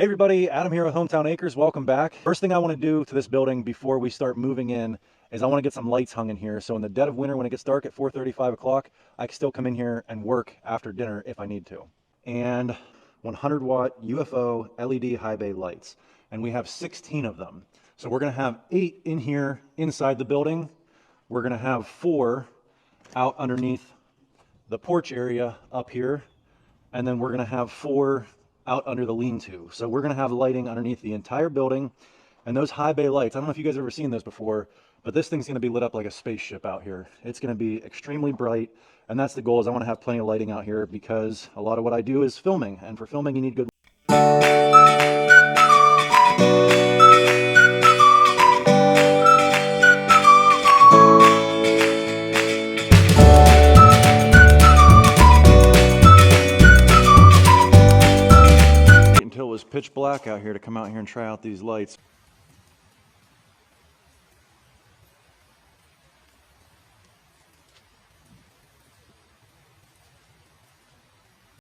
Hey everybody, Adam here with Hometown Acres. Welcome back. First thing I want to do to this building before we start moving in is I want to get some lights hung in here. So in the dead of winter when it gets dark at 4:30, 5 o'clock, I can still come in here and work after dinner if I need to. And 100 watt UFO LED high bay lights. And we have 16 of them. So we're going to have 8 in here inside the building. We're going to have 4 out underneath the porch area up here. And then we're going to have 4 out under the lean-to. So we're going to have lighting underneath the entire building. And those high bay lights, I don't know if you guys have ever seen those before, but this thing's going to be lit up like a spaceship out here. It's going to be extremely bright. And that's the goal, is I want to have plenty of lighting out here because a lot of what I do is filming. And for filming, you need good until it was pitch black out here to come out here and try out these lights.